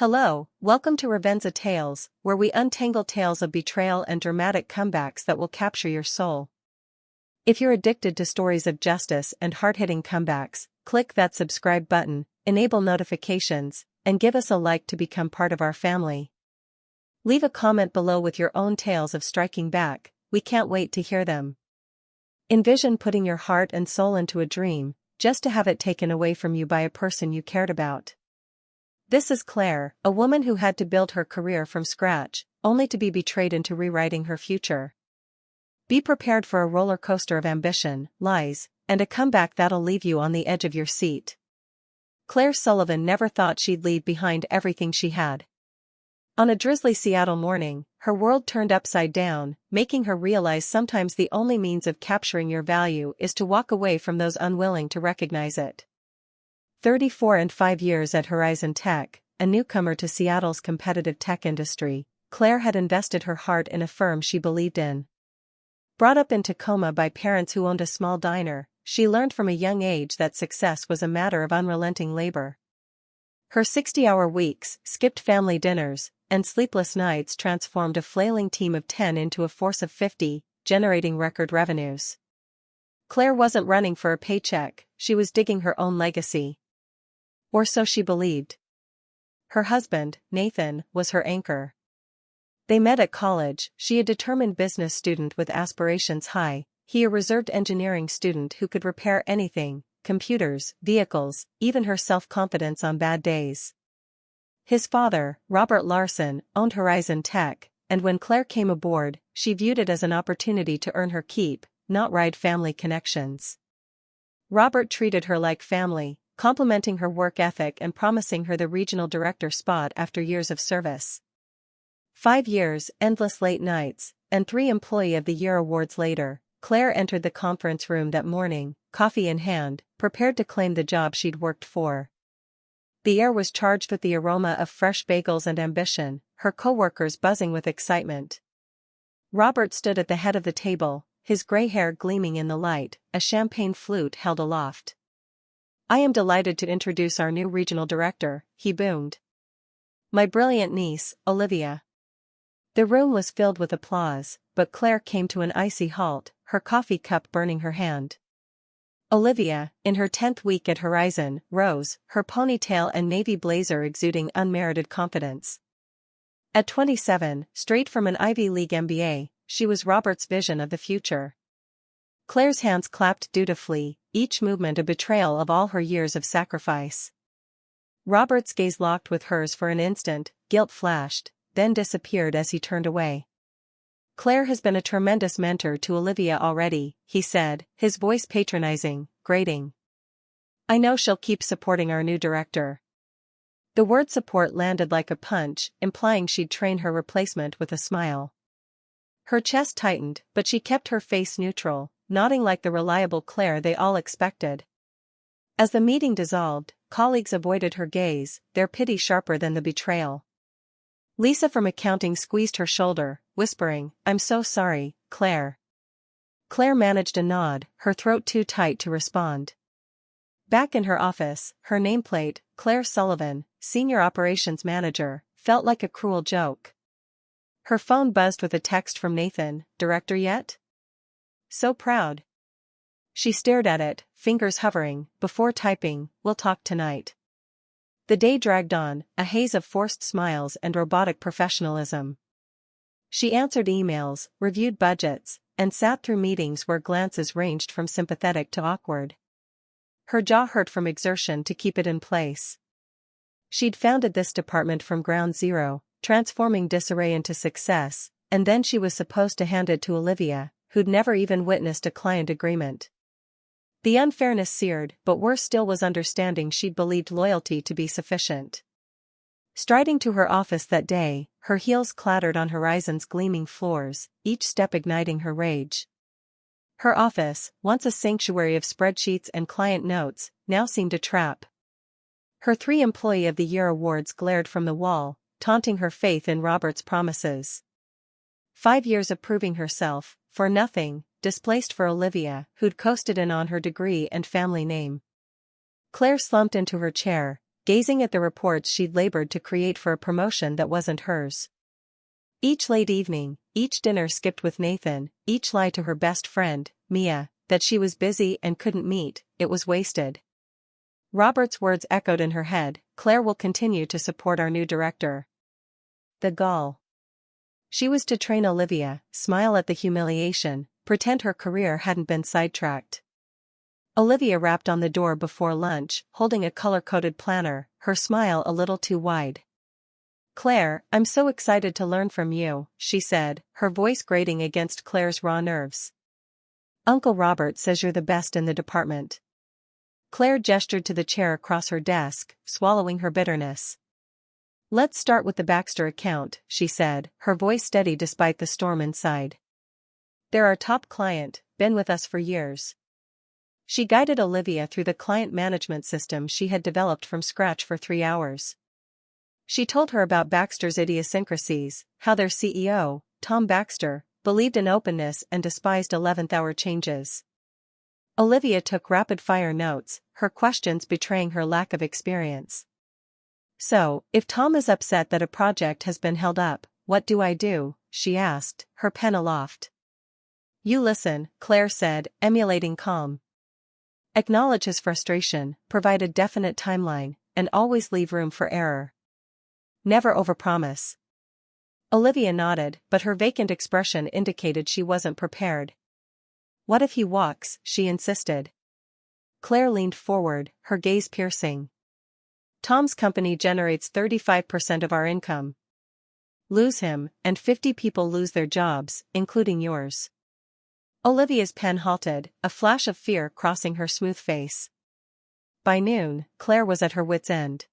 Hello, welcome to Revenza Tales, where we untangle tales of betrayal and dramatic comebacks that will capture your soul. If you're addicted to stories of justice and hard-hitting comebacks, click that subscribe button, enable notifications, and give us a like to become part of our family. Leave a comment below with your own tales of striking back, we can't wait to hear them. Envision putting your heart and soul into a dream, just to have it taken away from you by a person you cared about. This is Claire, a woman who had to build her career from scratch, only to be betrayed into rewriting her future. Be prepared for a roller coaster of ambition, lies, and a comeback that'll leave you on the edge of your seat. Claire Sullivan never thought she'd leave behind everything she had. On a drizzly Seattle morning, her world turned upside down, making her realize sometimes the only means of capturing your value is to walk away from those unwilling to recognize it. 34 and 5 years at Horizon Tech, a newcomer to Seattle's competitive tech industry, Claire had invested her heart in a firm she believed in. Brought up in Tacoma by parents who owned a small diner, she learned from a young age that success was a matter of unrelenting labor. Her 60-hour weeks, skipped family dinners, and sleepless nights transformed a flailing team of 10 into a force of 50, generating record revenues. Claire wasn't running for a paycheck, she was digging her own legacy. Or so she believed. Her husband, Nathan, was her anchor. They met at college, she a determined business student with aspirations high, he a reserved engineering student who could repair anything, computers, vehicles, even her self-confidence on bad days. His father, Robert Larson, owned Horizon Tech, and when Claire came aboard, she viewed it as an opportunity to earn her keep, not ride family connections. Robert treated her like family, complimenting her work ethic and promising her the regional director spot after years of service. 5 years, endless late nights, and 3 Employee of the Year awards later, Claire entered the conference room that morning, coffee in hand, prepared to claim the job she'd worked for. The air was charged with the aroma of fresh bagels and ambition, her co-workers buzzing with excitement. Robert stood at the head of the table, his gray hair gleaming in the light, a champagne flute held aloft. "I am delighted to introduce our new regional director," he boomed. "My brilliant niece, Olivia." The room was filled with applause, but Claire came to an icy halt, her coffee cup burning her hand. Olivia, in her 10th week at Horizon, rose, her ponytail and navy blazer exuding unmerited confidence. At 27, straight from an Ivy League MBA, she was Robert's vision of the future. Claire's hands clapped dutifully, each movement a betrayal of all her years of sacrifice. Robert's gaze locked with hers for an instant, guilt flashed, then disappeared as he turned away. "Claire has been a tremendous mentor to Olivia already," he said, his voice patronizing, grating. "I know she'll keep supporting our new director." The word support landed like a punch, implying she'd train her replacement with a smile. Her chest tightened, but she kept her face neutral, nodding like the reliable Claire they all expected. As the meeting dissolved, colleagues avoided her gaze, their pity sharper than the betrayal. Lisa from accounting squeezed her shoulder, whispering, "I'm so sorry, Claire." Claire managed a nod, her throat too tight to respond. Back in her office, her nameplate, Claire Sullivan, Senior Operations Manager, felt like a cruel joke. Her phone buzzed with a text from Nathan, "Director yet?" "So proud." She stared at it, fingers hovering, before typing, "We'll talk tonight." The day dragged on, a haze of forced smiles and robotic professionalism. She answered emails, reviewed budgets, and sat through meetings where glances ranged from sympathetic to awkward. Her jaw hurt from exertion to keep it in place. She'd founded this department from ground zero, transforming disarray into success, and then she was supposed to hand it to Olivia, who'd never even witnessed a client agreement. The unfairness seared, but worse still was understanding she'd believed loyalty to be sufficient. Striding to her office that day, her heels clattered on Horizon's gleaming floors, each step igniting her rage. Her office, once a sanctuary of spreadsheets and client notes, now seemed a trap. Her 3 Employee of the Year awards glared from the wall, taunting her faith in Robert's promises. 5 years of proving herself, for nothing, displaced for Olivia, who'd coasted in on her degree and family name. Claire slumped into her chair, gazing at the reports she'd labored to create for a promotion that wasn't hers. Each late evening, each dinner skipped with Nathan, each lie to her best friend, Mia, that she was busy and couldn't meet, it was wasted. Robert's words echoed in her head, Claire will continue to support our new director. The gall. She was to train Olivia, smile at the humiliation, pretend her career hadn't been sidetracked. Olivia rapped on the door before lunch, holding a color-coded planner, her smile a little too wide. Claire, I'm so excited to learn from you, she said, her voice grating against Claire's raw nerves. Uncle Robert says you're the best in the department. Claire gestured to the chair across her desk, swallowing her bitterness. Let's start with the Baxter account, she said, her voice steady despite the storm inside. They're our top client, been with us for years. She guided Olivia through the client management system she had developed from scratch for 3 hours. She told her about Baxter's idiosyncrasies, how their CEO, Tom Baxter, believed in openness and despised 11th-hour changes. Olivia took rapid-fire notes, her questions betraying her lack of experience. So, if Tom is upset that a project has been held up, what do I do? She asked, her pen aloft. You listen, Claire said, emulating calm. Acknowledge his frustration, provide a definite timeline, and always leave room for error. Never overpromise. Olivia nodded, but her vacant expression indicated she wasn't prepared. What if he walks? She insisted. Claire leaned forward, her gaze piercing. Tom's company generates 35% of our income. Lose him, and 50 people lose their jobs, including yours. Olivia's pen halted, a flash of fear crossing her smooth face. By noon, Claire was at her wit's end.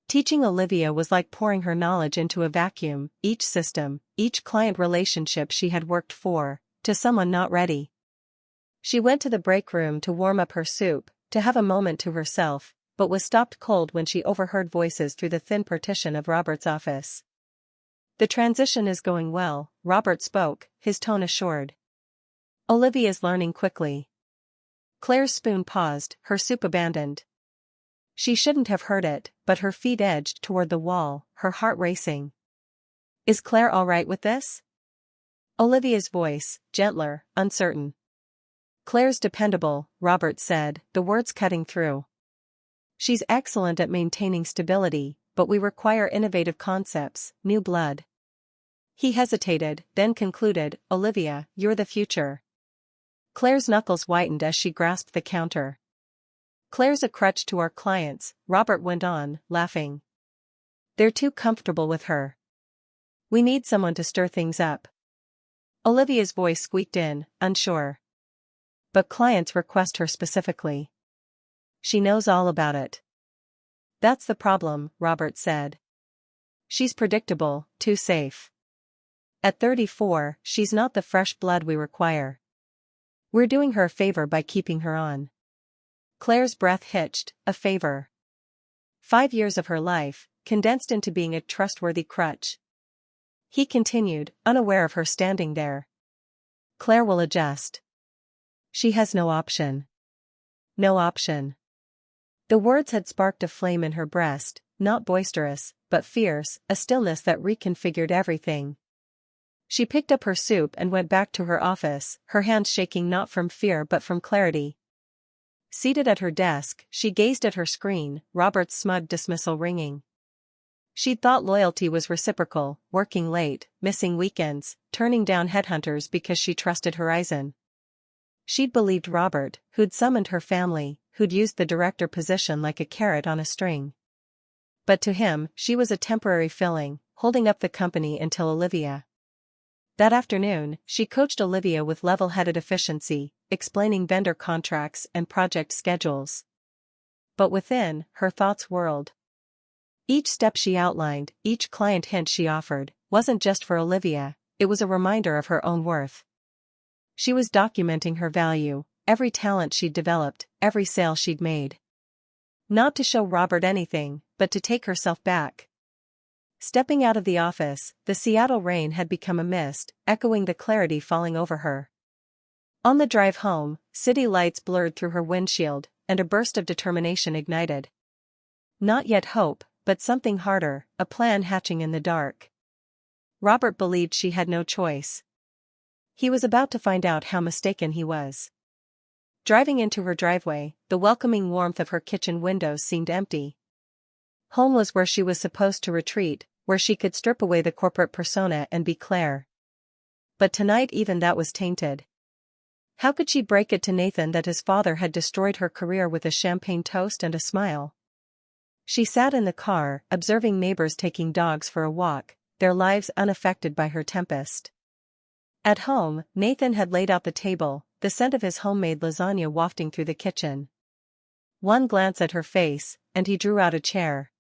Teaching Olivia was like pouring her knowledge into a vacuum, each system, each client relationship she had worked for, to someone not ready. She went to the break room to warm up her soup, to have a moment to herself, but was stopped cold when she overheard voices through the thin partition of Robert's office. The transition is going well, Robert spoke, his tone assured. Olivia's learning quickly. Claire's spoon paused, her soup abandoned. She shouldn't have heard it, but her feet edged toward the wall, her heart racing. Is Claire all right with this? Olivia's voice, gentler, uncertain. Claire's dependable, Robert said, the words cutting through. She's excellent at maintaining stability, but we require innovative concepts, new blood. He hesitated, then concluded, Olivia, you're the future. Claire's knuckles whitened as she grasped the counter. Claire's a crutch to our clients, Robert went on, laughing. They're too comfortable with her. We need someone to stir things up. Olivia's voice squeaked in, unsure. But clients request her specifically. She knows all about it. That's the problem, Robert said. She's predictable, too safe. At 34, she's not the fresh blood we require. We're doing her a favor by keeping her on. Claire's breath hitched, a favor. 5 years of her life, condensed into being a trustworthy crutch. He continued, unaware of her standing there. Claire will adjust. She has no option. No option. The words had sparked a flame in her breast, not boisterous, but fierce, a stillness that reconfigured everything. She picked up her soup and went back to her office, her hands shaking not from fear but from clarity. Seated at her desk, she gazed at her screen, Robert's smug dismissal ringing. She'd thought loyalty was reciprocal, working late, missing weekends, turning down headhunters because she trusted Horizon. She'd believed Robert, who'd summoned her family, who'd used the director position like a carrot on a string. But to him, she was a temporary filling, holding up the company until Olivia. That afternoon, she coached Olivia with level-headed efficiency, explaining vendor contracts and project schedules. But within, her thoughts whirled. Each step she outlined, each client hint she offered, wasn't just for Olivia, it was a reminder of her own worth. She was documenting her value, every talent she'd developed, every sale she'd made. Not to show Robert anything, but to take herself back. Stepping out of the office, the Seattle rain had become a mist, echoing the clarity falling over her. On the drive home, city lights blurred through her windshield, and a burst of determination ignited. Not yet hope, but something harder, a plan hatching in the dark. Robert believed she had no choice. He was about to find out how mistaken he was. Driving into her driveway, the welcoming warmth of her kitchen windows seemed empty. Home was where she was supposed to retreat, where she could strip away the corporate persona and be Claire. But tonight even that was tainted. How could she break it to Nathan that his father had destroyed her career with a champagne toast and a smile? She sat in the car, observing neighbors taking dogs for a walk, their lives unaffected by her tempest. At home, Nathan had laid out the table, the scent of his homemade lasagna wafting through the kitchen. One glance at her face, and he drew out a chair.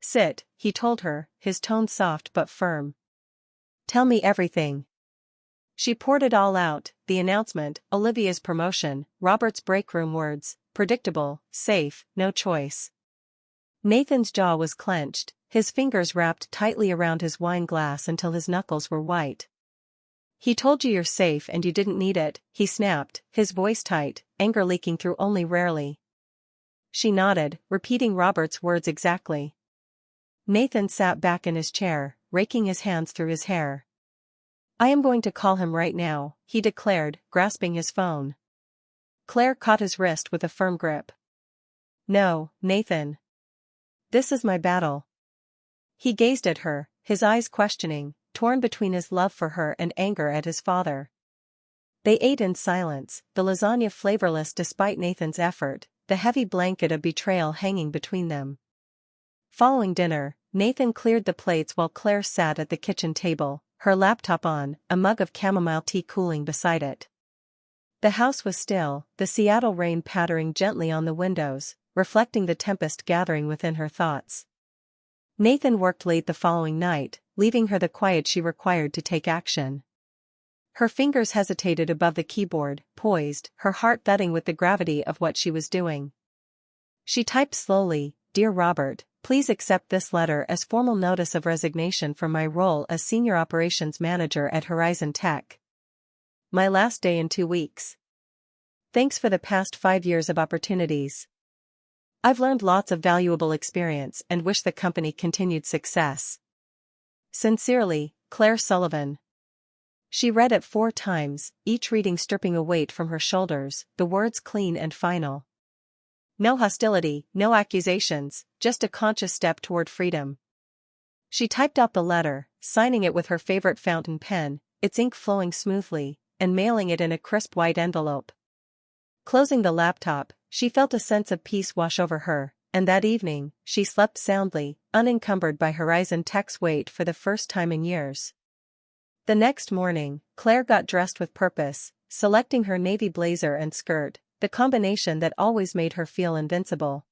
"Sit," he told her, his tone soft but firm. "Tell me everything." She poured it all out, the announcement, Olivia's promotion, Robert's breakroom words, predictable, safe, no choice. Nathan's jaw was clenched, his fingers wrapped tightly around his wine glass until his knuckles were white. "He told you you're safe and you didn't need it," he snapped, his voice tight, anger leaking through only rarely. She nodded, repeating Robert's words exactly. Nathan sat back in his chair, raking his hands through his hair. "I am going to call him right now," he declared, grasping his phone. Claire caught his wrist with a firm grip. "No, Nathan. This is my battle." He gazed at her, his eyes questioning, torn between his love for her and anger at his father. They ate in silence, the lasagna flavorless despite Nathan's effort, the heavy blanket of betrayal hanging between them. Following dinner, Nathan cleared the plates while Claire sat at the kitchen table, her laptop on, a mug of chamomile tea cooling beside it. The house was still, the Seattle rain pattering gently on the windows, reflecting the tempest gathering within her thoughts. Nathan worked late the following night, leaving her the quiet she required to take action. Her fingers hesitated above the keyboard, poised, her heart thudding with the gravity of what she was doing. She typed slowly, "Dear Robert, please accept this letter as formal notice of resignation from my role as Senior Operations Manager at Horizon Tech. My last day in 2 weeks. Thanks for the past 5 years of opportunities. I've learned lots of valuable experience and wish the company continued success. Sincerely, Claire Sullivan." She read it 4 times, each reading stripping a weight from her shoulders, the words clean and final. No hostility, no accusations, just a conscious step toward freedom. She typed out the letter, signing it with her favorite fountain pen, its ink flowing smoothly, and mailing it in a crisp white envelope. Closing the laptop, she felt a sense of peace wash over her, and that evening, she slept soundly, unencumbered by Horizon Tech's weight for the first time in years. The next morning, Claire got dressed with purpose, selecting her navy blazer and skirt, the combination that always made her feel invincible.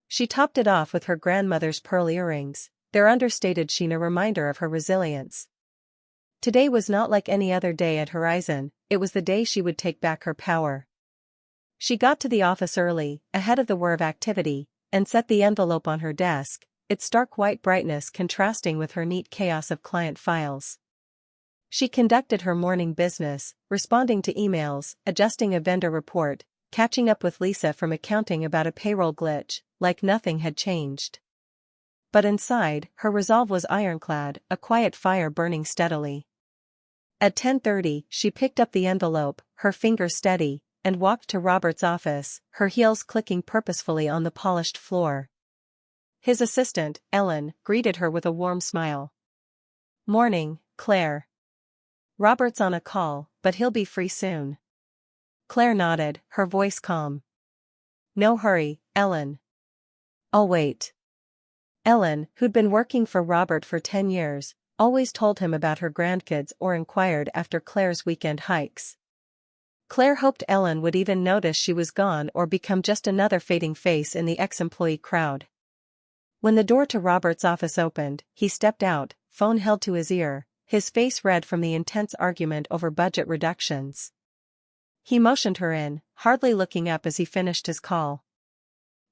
She topped it off with her grandmother's pearl earrings, their understated sheen a reminder of her resilience. Today was not like any other day at Horizon, it was the day she would take back her power. She got to the office early, ahead of the whir of activity, and set the envelope on her desk, its stark white brightness contrasting with her neat chaos of client files. She conducted her morning business, responding to emails, adjusting a vendor report, catching up with Lisa from accounting about a payroll glitch, like nothing had changed. But inside, her resolve was ironclad, a quiet fire burning steadily. At 10:30, she picked up the envelope, her fingers steady, and walked to Robert's office, her heels clicking purposefully on the polished floor. His assistant, Ellen, greeted her with a warm smile. "Morning, Claire. Robert's on a call, but he'll be free soon." Claire nodded, her voice calm. "No hurry, Ellen. I'll wait." Ellen, who'd been working for Robert for 10 years, always told him about her grandkids or inquired after Claire's weekend hikes. Claire hoped Ellen would even notice she was gone or become just another fading face in the ex-employee crowd. When the door to Robert's office opened, he stepped out, phone held to his ear, his face red from the intense argument over budget reductions. He motioned her in, hardly looking up as he finished his call.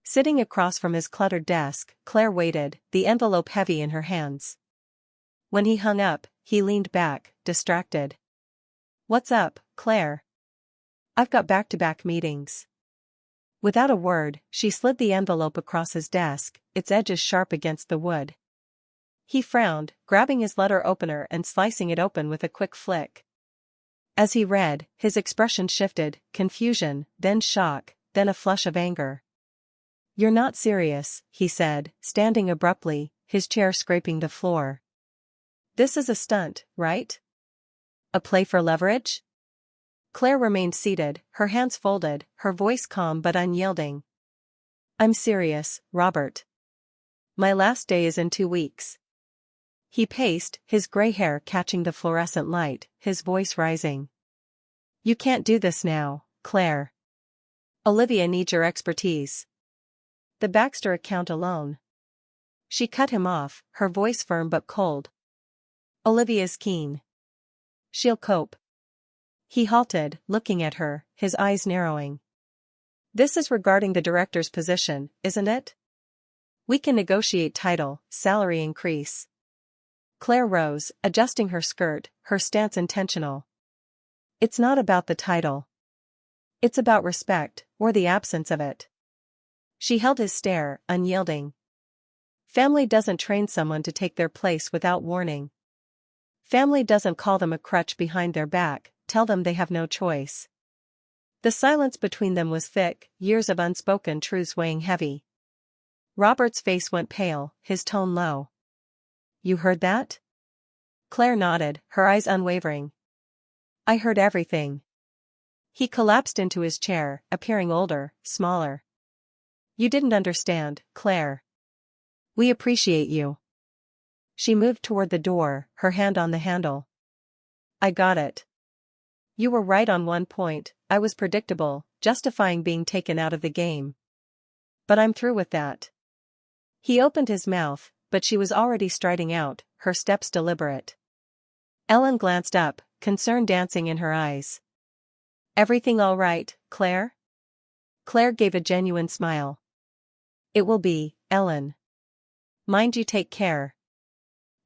Sitting across from his cluttered desk, Claire waited, the envelope heavy in her hands. When he hung up, he leaned back, distracted. "What's up, Claire?" "I've got back-to-back meetings." Without a word, she slid the envelope across his desk, its edges sharp against the wood. He frowned, grabbing his letter opener and slicing it open with a quick flick. As he read, his expression shifted, confusion, then shock, then a flush of anger. "You're not serious," he said, standing abruptly, his chair scraping the floor. "This is a stunt, right? A play for leverage?" Claire remained seated, her hands folded, her voice calm but unyielding. "I'm serious, Robert. My last day is in 2 weeks." He paced, his gray hair catching the fluorescent light, his voice rising. "You can't do this now, Claire. Olivia needs your expertise. The Baxter account alone." She cut him off, her voice firm but cold. "Olivia's keen. She'll cope." He halted, looking at her, his eyes narrowing. "This is regarding the director's position, isn't it? We can negotiate title, salary increase." Claire rose, adjusting her skirt, her stance intentional. "It's not about the title. It's about respect, or the absence of it." She held his stare, unyielding. Family doesn't train someone to take their place without warning. Family doesn't call them a crutch behind their back, tell them they have no choice. The silence between them was thick, years of unspoken truths weighing heavy. Robert's face went pale, his tone low. "You heard that?" Claire nodded, her eyes unwavering. "I heard everything." He collapsed into his chair, appearing older, smaller. "You didn't understand, Claire. We appreciate you." She moved toward the door, her hand on the handle. "I got it. You were right on one point, I was predictable, justifying being taken out of the game. But I'm through with that." He opened his mouth, but she was already striding out, her steps deliberate. Ellen glanced up, concern dancing in her eyes. "Everything all right, Claire?" Claire gave a genuine smile. "It will be, Ellen. Mind you take care."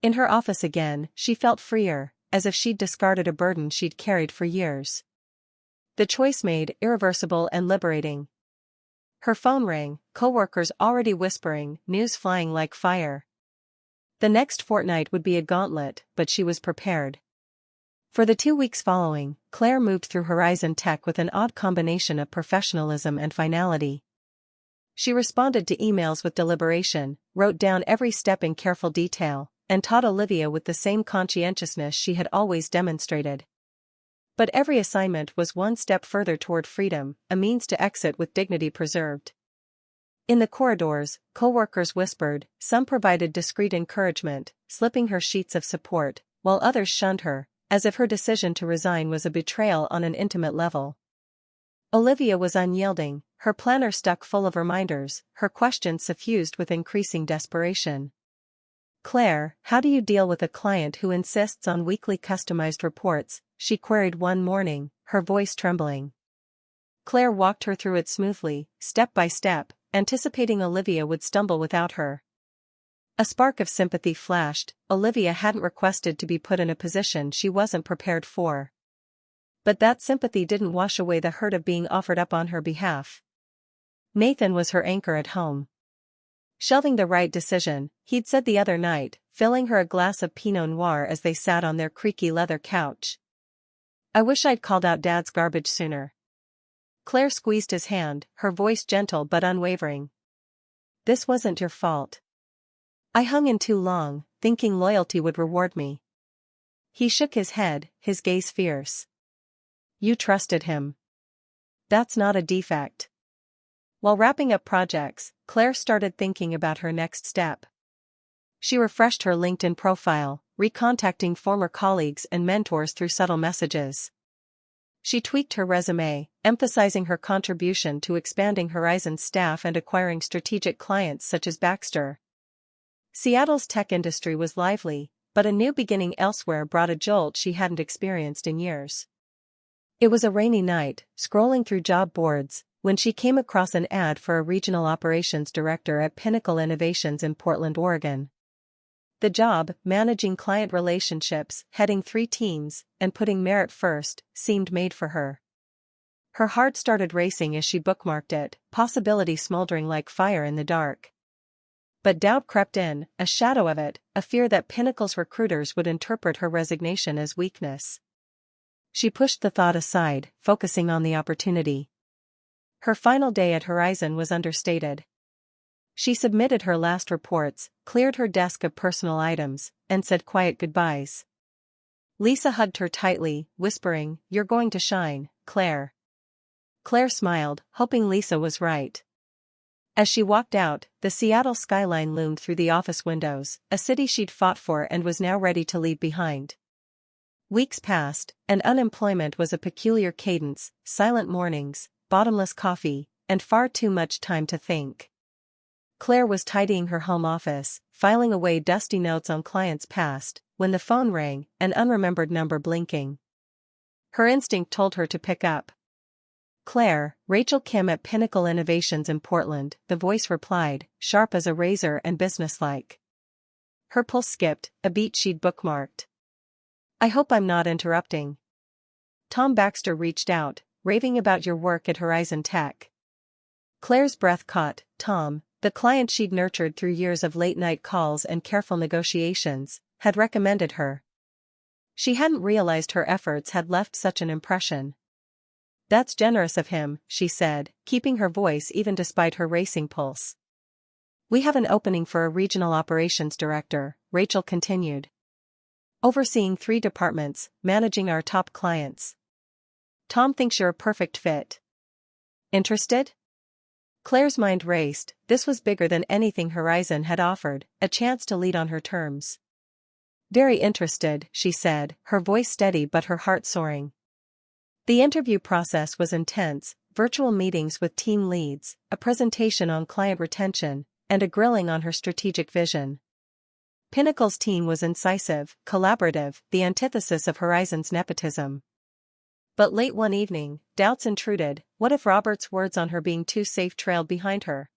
In her office again, she felt freer, as if she'd discarded a burden she'd carried for years. The choice made, irreversible and liberating. Her phone rang, coworkers already whispering, news flying like fire. The next fortnight would be a gauntlet, but she was prepared. For the 2 weeks following, Claire moved through Horizon Tech with an odd combination of professionalism and finality. She responded to emails with deliberation, wrote down every step in careful detail, and taught Olivia with the same conscientiousness she had always demonstrated. But every assignment was one step further toward freedom, a means to exit with dignity preserved. In the corridors, coworkers whispered, some provided discreet encouragement, slipping her sheets of support, while others shunned her, as if her decision to resign was a betrayal on an intimate level. Olivia was unyielding, her planner stuck full of reminders, her questions suffused with increasing desperation. "Claire, how do you deal with a client who insists on weekly customized reports?" she queried one morning, her voice trembling. Claire walked her through it smoothly, step by step, anticipating Olivia would stumble without her. A spark of sympathy flashed. Olivia hadn't requested to be put in a position she wasn't prepared for. But that sympathy didn't wash away the hurt of being offered up on her behalf. Nathan was her anchor at home. Shelving the right decision, he'd said the other night, filling her a glass of Pinot Noir as they sat on their creaky leather couch. "I wish I'd called out Dad's garbage sooner." Claire squeezed his hand, her voice gentle but unwavering. "This wasn't your fault. I hung in too long, thinking loyalty would reward me." He shook his head, his gaze fierce. "You trusted him. That's not a defect." While wrapping up projects, Claire started thinking about her next step. She refreshed her LinkedIn profile, recontacting former colleagues and mentors through subtle messages. She tweaked her resume, emphasizing her contribution to expanding Horizon's staff and acquiring strategic clients such as Baxter. Seattle's tech industry was lively, but a new beginning elsewhere brought a jolt she hadn't experienced in years. It was a rainy night, scrolling through job boards, when she came across an ad for a regional operations director at Pinnacle Innovations in Portland, Oregon. The job, managing client relationships, heading 3 teams, and putting merit first, seemed made for her. Her heart started racing as she bookmarked it, possibility smoldering like fire in the dark. But doubt crept in, a shadow of it, a fear that Pinnacle's recruiters would interpret her resignation as weakness. She pushed the thought aside, focusing on the opportunity. Her final day at Horizon was understated. She submitted her last reports, cleared her desk of personal items, and said quiet goodbyes. Lisa hugged her tightly, whispering, "You're going to shine, Claire." Claire smiled, hoping Lisa was right. As she walked out, the Seattle skyline loomed through the office windows, a city she'd fought for and was now ready to leave behind. Weeks passed, and unemployment was a peculiar cadence, silent mornings, bottomless coffee, and far too much time to think. Claire was tidying her home office, filing away dusty notes on clients past, when the phone rang, an unremembered number blinking. Her instinct told her to pick up. "Claire, Rachel Kim at Pinnacle Innovations in Portland," the voice replied, sharp as a razor and businesslike. Her pulse skipped, a beat she'd bookmarked. "I hope I'm not interrupting." Tom Baxter reached out, raving about your work at Horizon Tech. Claire's breath caught. Tom, the client she'd nurtured through years of late-night calls and careful negotiations, had recommended her. She hadn't realized her efforts had left such an impression. "That's generous of him," she said, keeping her voice even despite her racing pulse. "We have an opening for a regional operations director," Rachel continued. "Overseeing 3 departments, managing our top clients. Tom thinks you're a perfect fit. Interested?" Claire's mind raced. This was bigger than anything Horizon had offered, a chance to lead on her terms. "Very interested," she said, her voice steady but her heart soaring. The interview process was intense, virtual meetings with team leads, a presentation on client retention, and a grilling on her strategic vision. Pinnacle's team was incisive, collaborative, the antithesis of Horizon's nepotism. But late one evening, doubts intruded. What if Robert's words on her being too safe trailed behind her?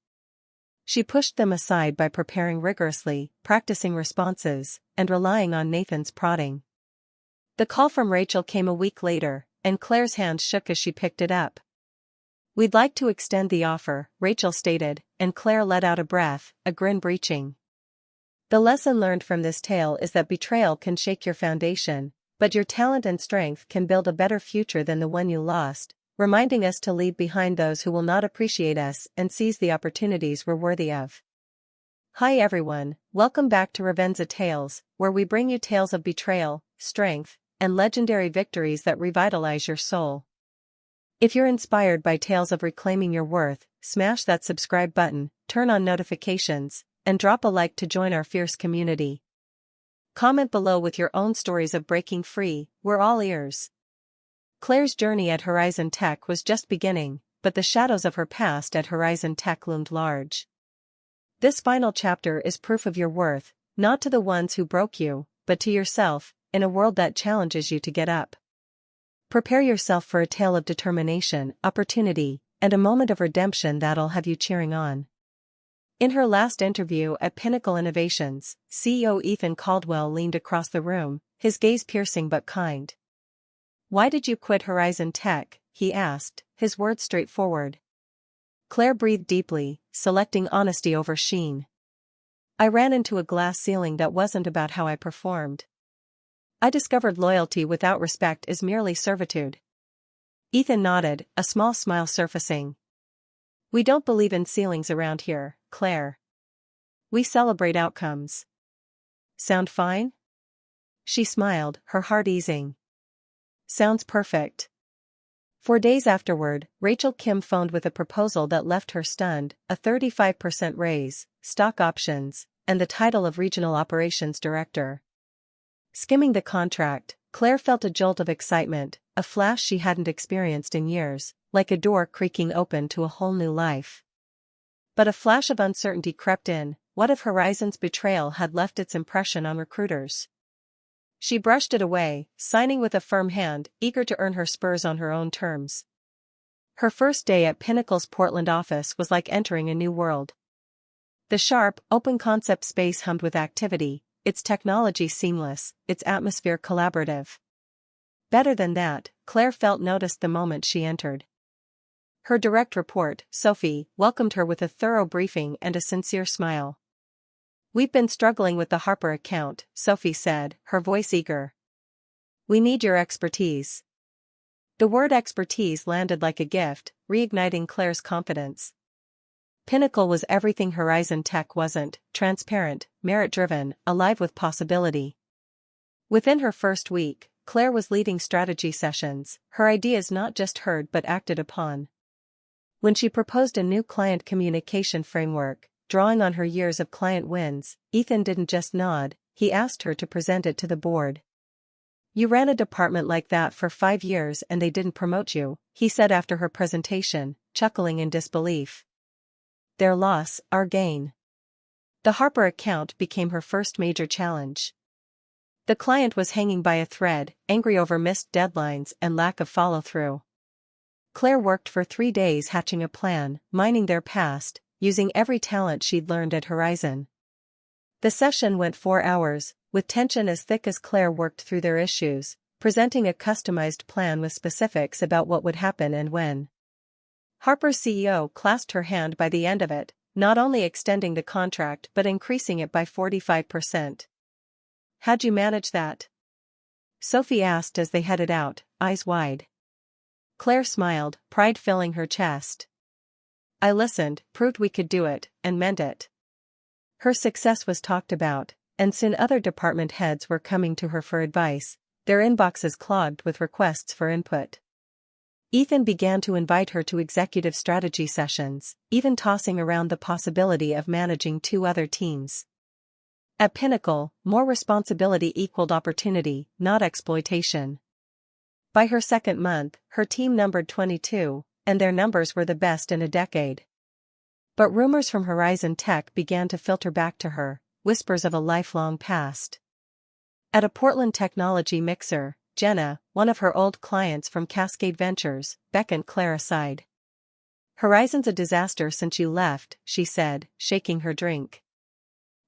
She pushed them aside by preparing rigorously, practicing responses, and relying on Nathan's prodding. The call from Rachel came a week later, and Claire's hand shook as she picked it up. "We'd like to extend the offer," Rachel stated, and Claire let out a breath, a grin breaching. The lesson learned from this tale is that betrayal can shake your foundation, but your talent and strength can build a better future than the one you lost, reminding us to leave behind those who will not appreciate us and seize the opportunities we're worthy of. Hi everyone, welcome back to Revenza Tales, where we bring you tales of betrayal, strength, and legendary victories that revitalize your soul. If you're inspired by tales of reclaiming your worth, smash that subscribe button, turn on notifications, and drop a like to join our fierce community. Comment below with your own stories of breaking free, we're all ears. Claire's journey at Horizon Tech was just beginning, but the shadows of her past at Horizon Tech loomed large. This final chapter is proof of your worth, not to the ones who broke you, but to yourself, in a world that challenges you to get up. Prepare yourself for a tale of determination, opportunity, and a moment of redemption that'll have you cheering on. In her last interview at Pinnacle Innovations, CEO Ethan Caldwell leaned across the room, his gaze piercing but kind. "Why did you quit Horizon Tech?" he asked, his words straightforward. Claire breathed deeply, selecting honesty over sheen. "I ran into a glass ceiling that wasn't about how I performed. I discovered loyalty without respect is merely servitude." Ethan nodded, a small smile surfacing. "We don't believe in ceilings around here, Claire. We celebrate outcomes." "Sound fine?" She smiled, her heart easing. "Sounds perfect." 4 days afterward, Rachel Kim phoned with a proposal that left her stunned, a 35% raise, stock options, and the title of Regional Operations Director. Skimming the contract, Claire felt a jolt of excitement, a flash she hadn't experienced in years, like a door creaking open to a whole new life. But a flash of uncertainty crept in. What if Horizon's betrayal had left its impression on recruiters? She brushed it away, signing with a firm hand, eager to earn her spurs on her own terms. Her first day at Pinnacle's Portland office was like entering a new world. The sharp, open-concept space hummed with activity, its technology seamless, its atmosphere collaborative. Better than that, Claire felt noticed the moment she entered. Her direct report, Sophie, welcomed her with a thorough briefing and a sincere smile. "We've been struggling with the Harper account," Sophie said, her voice eager. "We need your expertise." The word expertise landed like a gift, reigniting Claire's confidence. Pinnacle was everything Horizon Tech wasn't: transparent, merit-driven, alive with possibility. Within her first week, Claire was leading strategy sessions, her ideas not just heard but acted upon. When she proposed a new client communication framework, drawing on her years of client wins, Ethan didn't just nod, he asked her to present it to the board. "You ran a department like that for 5 years and they didn't promote you," he said after her presentation, chuckling in disbelief. Their loss, our gain. The Harper account became her first major challenge. The client was hanging by a thread, angry over missed deadlines and lack of follow-through. Claire worked for 3 days hatching a plan, mining their past, using every talent she'd learned at Horizon. The session went 4 hours, with tension as thick as Claire worked through their issues, presenting a customized plan with specifics about what would happen and when. Harper's CEO clasped her hand by the end of it, not only extending the contract but increasing it by 45%. "How'd you manage that?" Sophie asked as they headed out, eyes wide. Claire smiled, pride filling her chest. "I listened, proved we could do it, and meant it." Her success was talked about, and soon other department heads were coming to her for advice, their inboxes clogged with requests for input. Ethan began to invite her to executive strategy sessions, even tossing around the possibility of managing 2 other teams. At Pinnacle, more responsibility equaled opportunity, not exploitation. By her second month, her team numbered 22, and their numbers were the best in a decade. But rumors from Horizon Tech began to filter back to her, whispers of a lifelong past. At a Portland technology mixer, Jenna, one of her old clients from Cascade Ventures, beckoned Claire aside. "Horizon's a disaster since you left," she said, shaking her drink.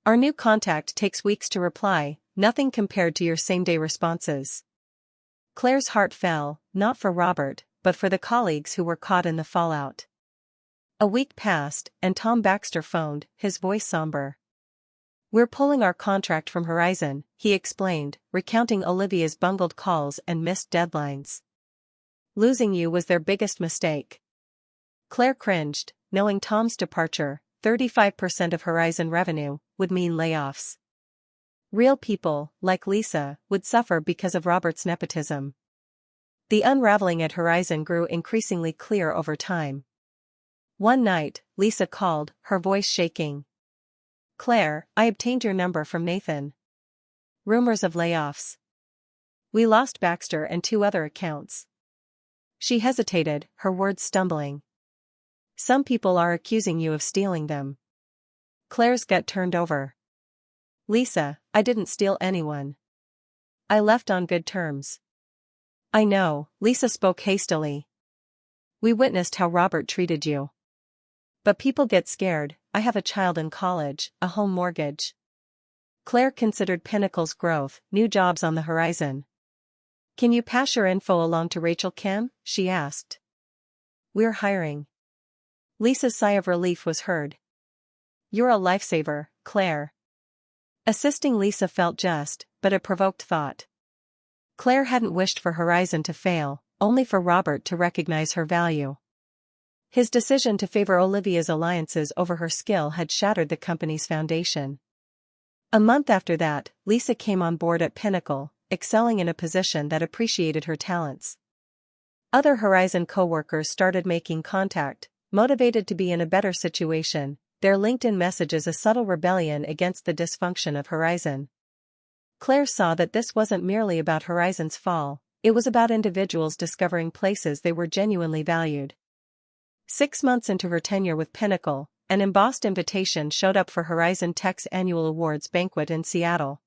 "Our new contact takes weeks to reply, nothing compared to your same-day responses." Claire's heart fell, not for Robert, but for the colleagues who were caught in the fallout. A week passed, and Tom Baxter phoned, his voice somber. "We're pulling our contract from Horizon," he explained, recounting Olivia's bungled calls and missed deadlines. "Losing you was their biggest mistake." Claire cringed, knowing Tom's departure, 35% of Horizon revenue, would mean layoffs. Real people, like Lisa, would suffer because of Robert's nepotism. The unraveling at Horizon grew increasingly clear over time. One night, Lisa called, her voice shaking. "Claire, I obtained your number from Nathan. Rumors of layoffs. We lost Baxter and 2 other accounts." She hesitated, her words stumbling. "Some people are accusing you of stealing them." Claire's gut turned over. "Lisa, I didn't steal anyone. I left on good terms." "I know," Lisa spoke hastily. "We witnessed how Robert treated you. But people get scared. I have a child in college, a home mortgage." Claire considered Pinnacle's growth, new jobs on the horizon. "Can you pass your info along to Rachel Kim?" she asked. "We're hiring." Lisa's sigh of relief was heard. "You're a lifesaver, Claire." Assisting Lisa felt just, but it provoked thought. Claire hadn't wished for Horizon to fail, only for Robert to recognize her value. His decision to favor Olivia's alliances over her skill had shattered the company's foundation. A month after that, Lisa came on board at Pinnacle, excelling in a position that appreciated her talents. Other Horizon co-workers started making contact, motivated to be in a better situation, their LinkedIn messages a subtle rebellion against the dysfunction of Horizon. Claire saw that this wasn't merely about Horizon's fall, it was about individuals discovering places they were genuinely valued. 6 months into her tenure with Pinnacle, an embossed invitation showed up for Horizon Tech's annual awards banquet in Seattle.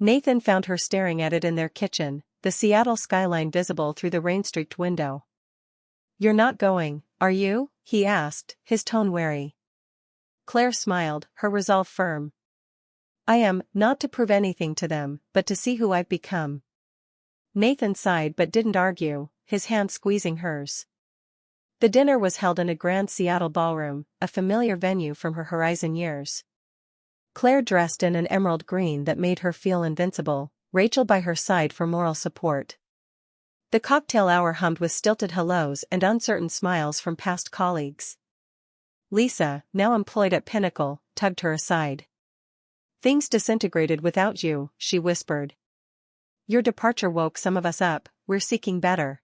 Nathan found her staring at it in their kitchen, the Seattle skyline visible through the rain-streaked window. "You're not going, are you?" he asked, his tone wary. Claire smiled, her resolve firm. "I am, not to prove anything to them, but to see who I've become." Nathan sighed but didn't argue, his hand squeezing hers. The dinner was held in a grand Seattle ballroom, a familiar venue from her Horizon years. Claire dressed in an emerald green that made her feel invincible, Rachel by her side for moral support. The cocktail hour hummed with stilted hellos and uncertain smiles from past colleagues. Lisa, now employed at Pinnacle, tugged her aside. "Things disintegrated without you," she whispered. "Your departure woke some of us up, we're seeking better."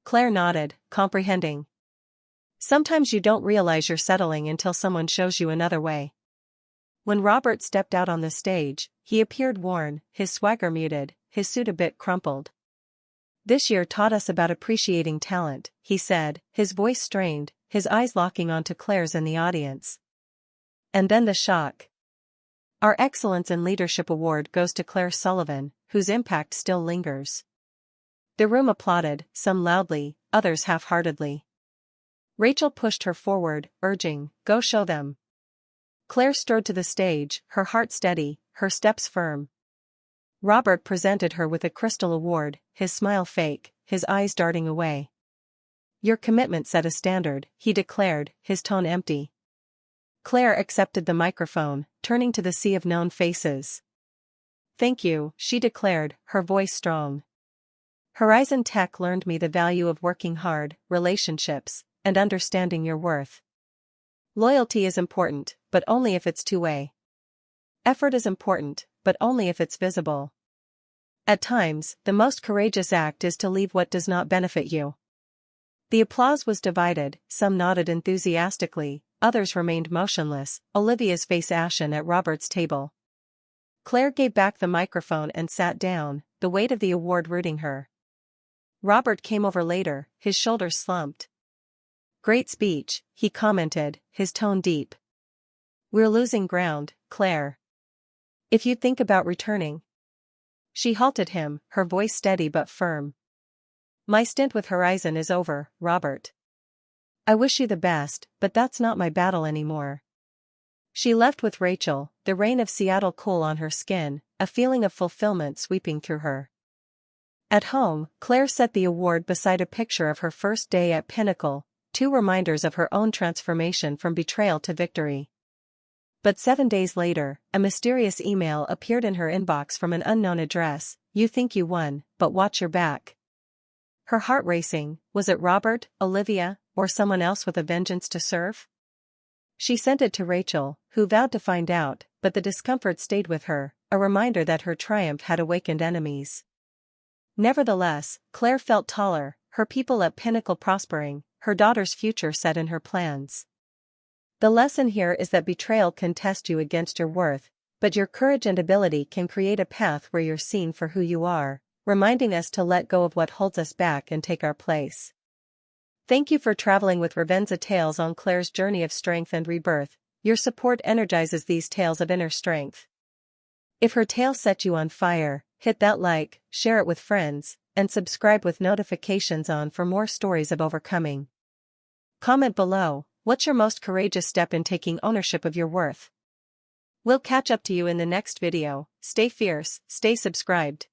Claire nodded, comprehending. "Sometimes you don't realize you're settling until someone shows you another way." When Robert stepped out on the stage, he appeared worn, his swagger muted, his suit a bit crumpled. "This year taught us about appreciating talent," he said, his voice strained, his eyes locking onto Claire's in the audience. And then the shock. "Our Excellence in Leadership Award goes to Claire Sullivan, whose impact still lingers." The room applauded, some loudly, others half-heartedly. Rachel pushed her forward, urging, "Go show them." Claire strode to the stage, her heart steady, her steps firm. Robert presented her with a crystal award, his smile fake, his eyes darting away. "Your commitment set a standard," he declared, his tone empty. Claire accepted the microphone, turning to the sea of known faces. "Thank you," she declared, her voice strong. "Horizon Tech learned me the value of working hard, relationships, and understanding your worth. Loyalty is important, but only if it's two-way. Effort is important, but only if it's visible. At times, the most courageous act is to leave what does not benefit you." The applause was divided, some nodded enthusiastically, others remained motionless, Olivia's face ashen at Robert's table. Claire gave back the microphone and sat down, the weight of the award rooting her. Robert came over later, his shoulders slumped. "Great speech," he commented, his tone deep. "We're losing ground, Claire. If you think about returning." She halted him, her voice steady but firm. "My stint with Horizon is over, Robert. I wish you the best, but that's not my battle anymore." She left with Rachel, the rain of Seattle cool on her skin, a feeling of fulfillment sweeping through her. At home, Claire set the award beside a picture of her first day at Pinnacle, two reminders of her own transformation from betrayal to victory. But 7 days later, a mysterious email appeared in her inbox from an unknown address. "You think you won, but watch your back." Her heart racing, was it Robert, Olivia, or someone else with a vengeance to serve? She sent it to Rachel, who vowed to find out, but the discomfort stayed with her, a reminder that her triumph had awakened enemies. Nevertheless, Claire felt taller, her people at Pinnacle prospering, her daughter's future set in her plans. The lesson here is that betrayal can test you against your worth, but your courage and ability can create a path where you're seen for who you are, reminding us to let go of what holds us back and take our place. Thank you for traveling with Revenza Tales on Claire's journey of strength and rebirth. Your support energizes these tales of inner strength. If her tale set you on fire, hit that like, share it with friends, and subscribe with notifications on for more stories of overcoming. Comment below, what's your most courageous step in taking ownership of your worth? We'll catch up to you in the next video. Stay fierce, stay subscribed.